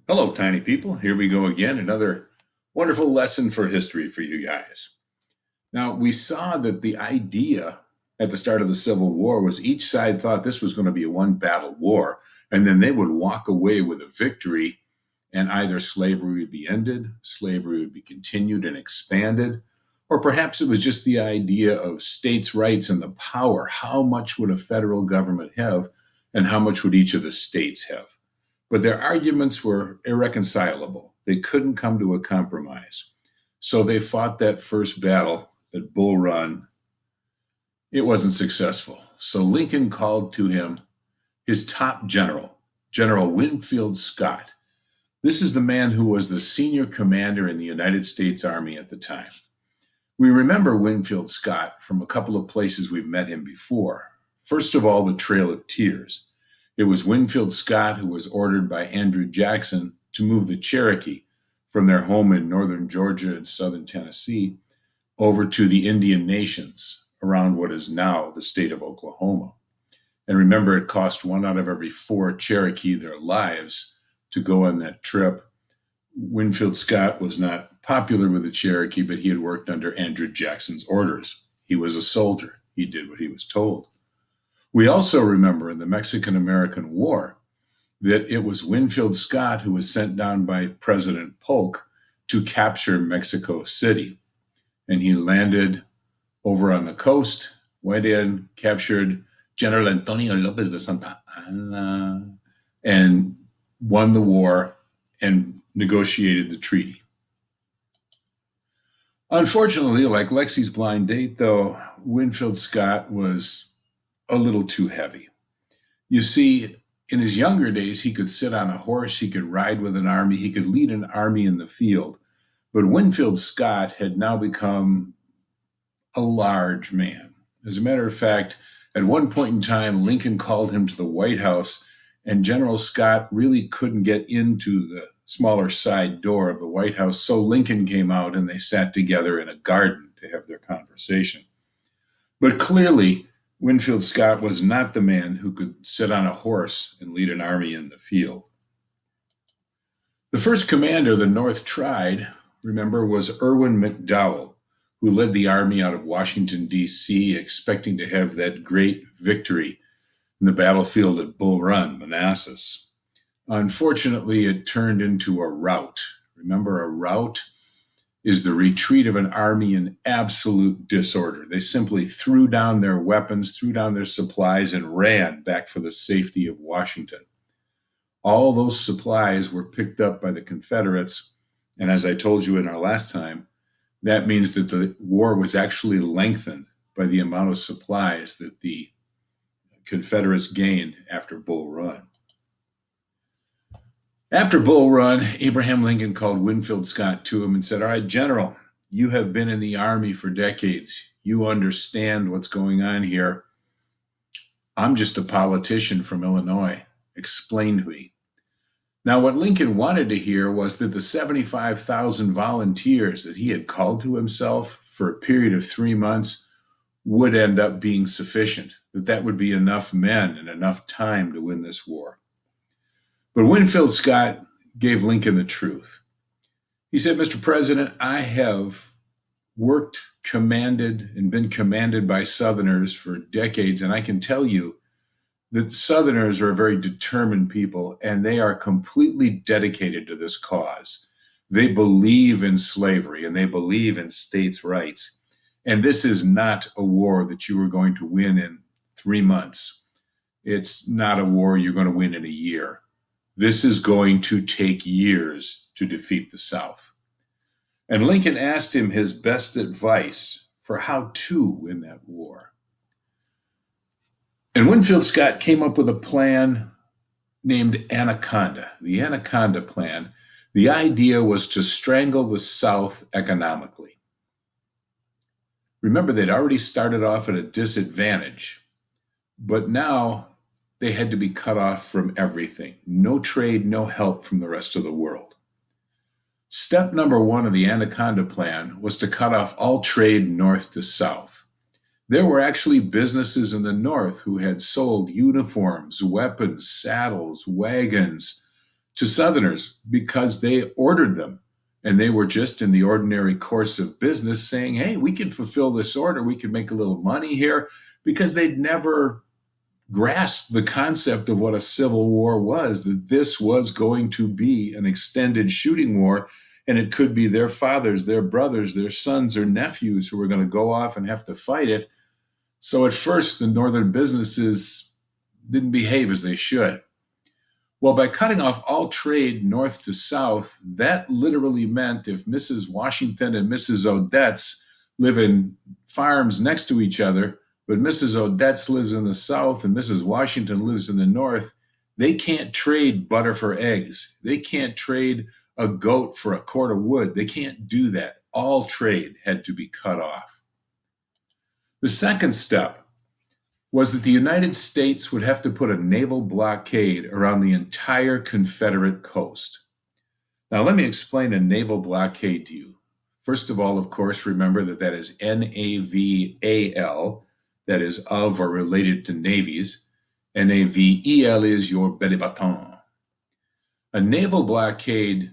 Hello, tiny people. Here we go again. Another wonderful lesson for history for you guys. Now, we saw that the idea at the start of the Civil War was each side thought this was going to be a one battle war, and then they would walk away with a victory, and either slavery would be ended, slavery would be continued and expanded, or perhaps it was just the idea of states' rights and the power. How much would a federal government have, and how much would each of the states have? But their arguments were irreconcilable. They couldn't come to a compromise. So they fought that first battle at Bull Run. It wasn't successful. So Lincoln called to him his top general, General Winfield Scott. This is the man who was the senior commander in the United States Army at the time. We remember Winfield Scott from a couple of places we've met him before. First of all, the Trail of Tears. It was Winfield Scott who was ordered by Andrew Jackson to move the Cherokee from their home in northern Georgia and southern Tennessee over to the Indian nations around what is now the state of Oklahoma. And remember, it cost one out of every four Cherokee their lives to go on that trip. Winfield Scott was not popular with the Cherokee, but he had worked under Andrew Jackson's orders. He was a soldier. He did what he was told. We also remember in the Mexican-American War that it was Winfield Scott who was sent down by President Polk to capture Mexico City. And he landed over on the coast, went in, captured General Antonio Lopez de Santa Anna, and won the war and negotiated the treaty. Unfortunately, like Lexi's blind date, though, Winfield Scott was a little too heavy. You see, in his younger days, he could sit on a horse, he could ride with an army, he could lead an army in the field. But Winfield Scott had now become a large man. As a matter of fact, at one point in time, Lincoln called him to the White House, and General Scott really couldn't get into the smaller side door of the White House. So Lincoln came out and they sat together in a garden to have their conversation. But clearly, Winfield Scott was not the man who could sit on a horse and lead an army in the field. The first commander the North tried, remember, was Irwin McDowell, who led the army out of Washington, D.C., expecting to have that great victory in the battlefield at Bull Run, Manassas. Unfortunately, it turned into a rout. Remember, a rout is the retreat of an army in absolute disorder. They simply threw down their weapons, threw down their supplies, and ran back for the safety of Washington. All those supplies were picked up by the Confederates, and as I told you in our last time, that means that the war was actually lengthened by the amount of supplies that the Confederates gained after Bull Run. After Bull Run, Abraham Lincoln called Winfield Scott to him and said, "All right, General, you have been in the Army for decades. You understand what's going on here. I'm just a politician from Illinois. Explain to me." Now, what Lincoln wanted to hear was that the 75,000 volunteers that he had called to himself for a period of 3 months would end up being sufficient, that would be enough men and enough time to win this war. But Winfield Scott gave Lincoln the truth. He said, "Mr. President, I have worked, commanded, and been commanded by Southerners for decades, and I can tell you that Southerners are a very determined people, and they are completely dedicated to this cause. They believe in slavery, and they believe in states' rights. And this is not a war that you are going to win in 3 months. It's not a war you're going to win in a year. This is going to take years to defeat the South." And Lincoln asked him his best advice for how to win that war. And Winfield Scott came up with a plan named Anaconda, the Anaconda Plan. The idea was to strangle the South economically. Remember, they'd already started off at a disadvantage, but now they had to be cut off from everything. No trade, no help from the rest of the world. Step number one of the Anaconda Plan was to cut off all trade north to south. There were actually businesses in the North who had sold uniforms, weapons, saddles, wagons to Southerners because they ordered them. And they were just in the ordinary course of business saying, hey, we can fulfill this order. We can make a little money here, because they'd never grasped the concept of what a civil war was, that this was going to be an extended shooting war. And it could be their fathers, their brothers, their sons or nephews who were going to go off and have to fight it. So at first, the northern businesses didn't behave as they should. Well, by cutting off all trade north to south, that literally meant if Mrs. Washington and Mrs. Odetts live in farms next to each other, but Mrs. Odetts lives in the south and Mrs. Washington lives in the north, they can't trade butter for eggs. They can't trade a goat for a cord of wood. They can't do that. All trade had to be cut off. The second step was that the United States would have to put a naval blockade around the entire Confederate coast. Now, let me explain a naval blockade to you. First of all, of course, remember that that is NAVAL, that is of or related to navies. NAVEL is your belly button. A naval blockade,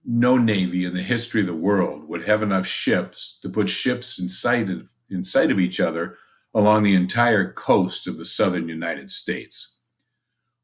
no navy in the history of the world would have enough ships to put ships in sight of each other along the entire coast of the southern United States.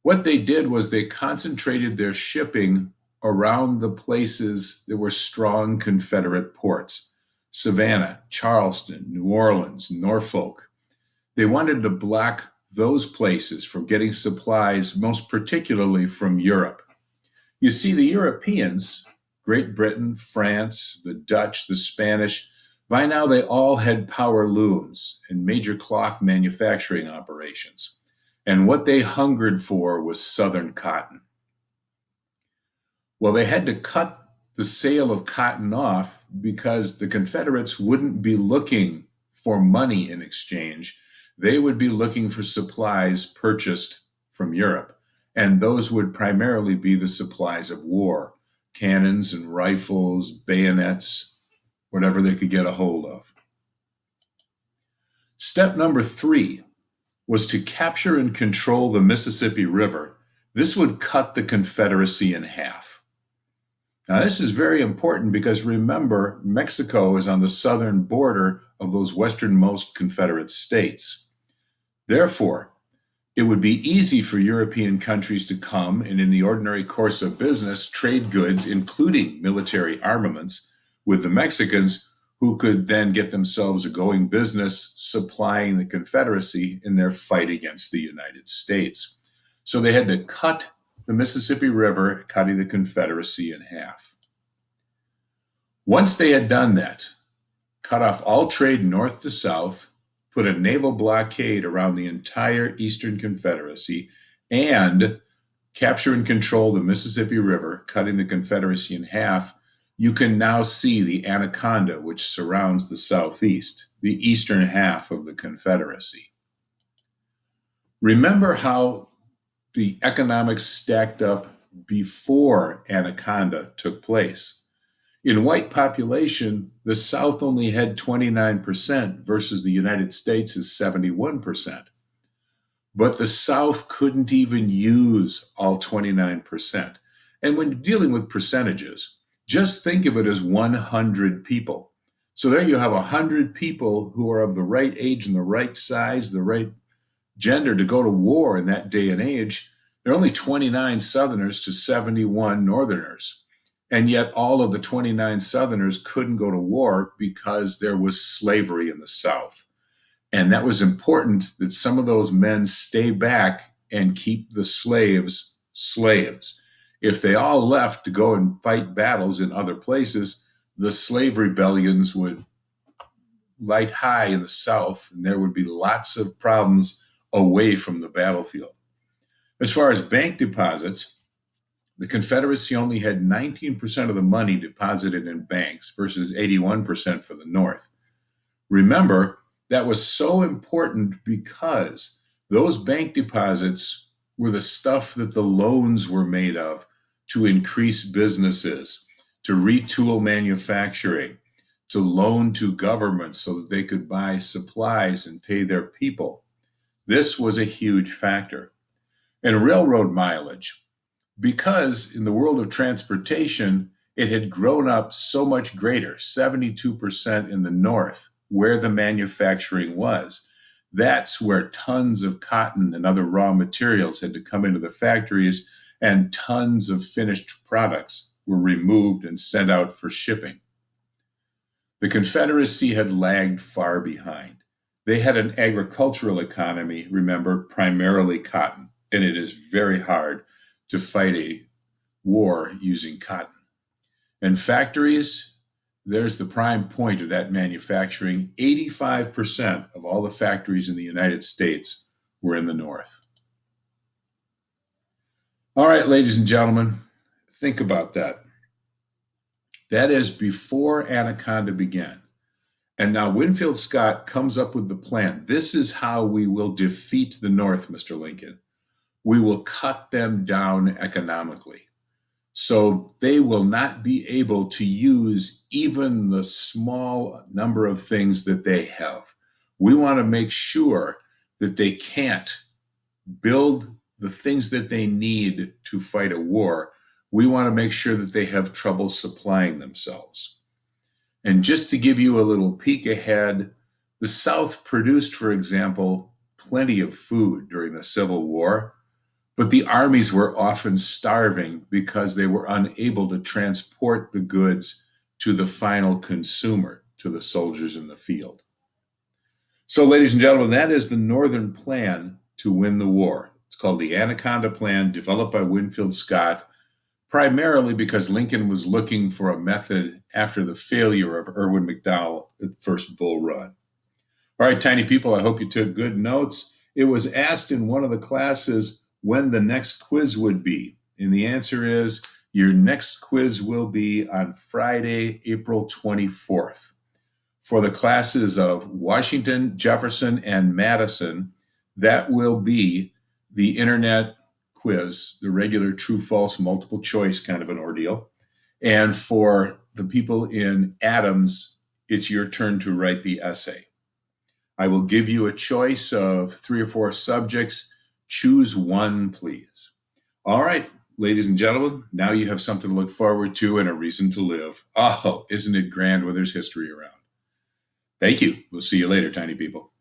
What they did was they concentrated their shipping around the places that were strong Confederate ports: Savannah, Charleston, New Orleans, Norfolk. They wanted to block those places from getting supplies, most particularly from Europe. You see, the Europeans, Great Britain, France, the Dutch, the Spanish, by now they all had power looms and major cloth manufacturing operations. And what they hungered for was Southern cotton. Well, they had to cut the sale of cotton off because the Confederates wouldn't be looking for money in exchange. They would be looking for supplies purchased from Europe. And those would primarily be the supplies of war: cannons and rifles, bayonets, whatever they could get a hold of. Step number 3 was to capture and control the Mississippi River. This would cut the Confederacy in half. Now, this is very important because remember, Mexico is on the southern border of those westernmost Confederate states. Therefore, it would be easy for European countries to come and, in the ordinary course of business, trade goods, including military armaments, with the Mexicans, who could then get themselves a going business supplying the Confederacy in their fight against the United States. So they had to cut the Mississippi River, cutting the Confederacy in half. Once they had done that, cut off all trade north to south, put a naval blockade around the entire Eastern Confederacy, and capture and control the Mississippi River, cutting the Confederacy in half, you can now see the Anaconda, which surrounds the Southeast, the eastern half of the Confederacy. Remember how the economics stacked up before Anaconda took place. In white population, the South only had 29% versus the United States is 71%. But the South couldn't even use all 29%. And when dealing with percentages, just think of it as 100 people. So there you have 100 people who are of the right age and the right size, the right gender to go to war in that day and age. There are only 29 Southerners to 71 Northerners. And yet all of the 29 Southerners couldn't go to war because there was slavery in the South. And that was important that some of those men stay back and keep the slaves slaves. If they all left to go and fight battles in other places, the slave rebellions would light high in the South, and there would be lots of problems away from the battlefield. As far as bank deposits, the Confederacy only had 19% of the money deposited in banks versus 81% for the North. Remember, that was so important because those bank deposits were the stuff that the loans were made of to increase businesses, to retool manufacturing, to loan to governments so that they could buy supplies and pay their people. This was a huge factor. And railroad mileage. because in the world of transportation, it had grown up so much greater, 72% in the north, where the manufacturing was. That's where tons of cotton and other raw materials had to come into the factories, and tons of finished products were removed and sent out for shipping. The Confederacy had lagged far behind. They had an agricultural economy, remember, primarily cotton, and it is very hard to fight a war using cotton. And factories, there's the prime point of that manufacturing. 85% of all the factories in the United States were in the North. All right, ladies and gentlemen, think about that. That is before Anaconda began. And now Winfield Scott comes up with the plan. This is how we will defeat the North, Mr. Lincoln. We will cut them down economically. So they will not be able to use even the small number of things that they have. We want to make sure that they can't build the things that they need to fight a war. We want to make sure that they have trouble supplying themselves. And just to give you a little peek ahead, the South produced, for example, plenty of food during the Civil War, but the armies were often starving because they were unable to transport the goods to the final consumer, to the soldiers in the field. So, ladies and gentlemen, that is the Northern plan to win the war. It's called the Anaconda Plan, developed by Winfield Scott, primarily because Lincoln was looking for a method after the failure of Irwin McDowell at the first Bull Run. All right, tiny people, I hope you took good notes. It was asked in one of the classes when the next quiz would be. And the answer is your next quiz will be on Friday, April 24th. For the classes of Washington, Jefferson, and Madison, that will be the internet quiz, the regular true false multiple choice kind of an ordeal. And for the people in Adams, it's your turn to write the essay. I will give you a choice of 3 or 4 subjects. Choose one, please. All right, ladies and gentlemen, now you have something to look forward to and a reason to live. Oh, isn't it grand when there's history around? Thank you. We'll see you later, tiny people.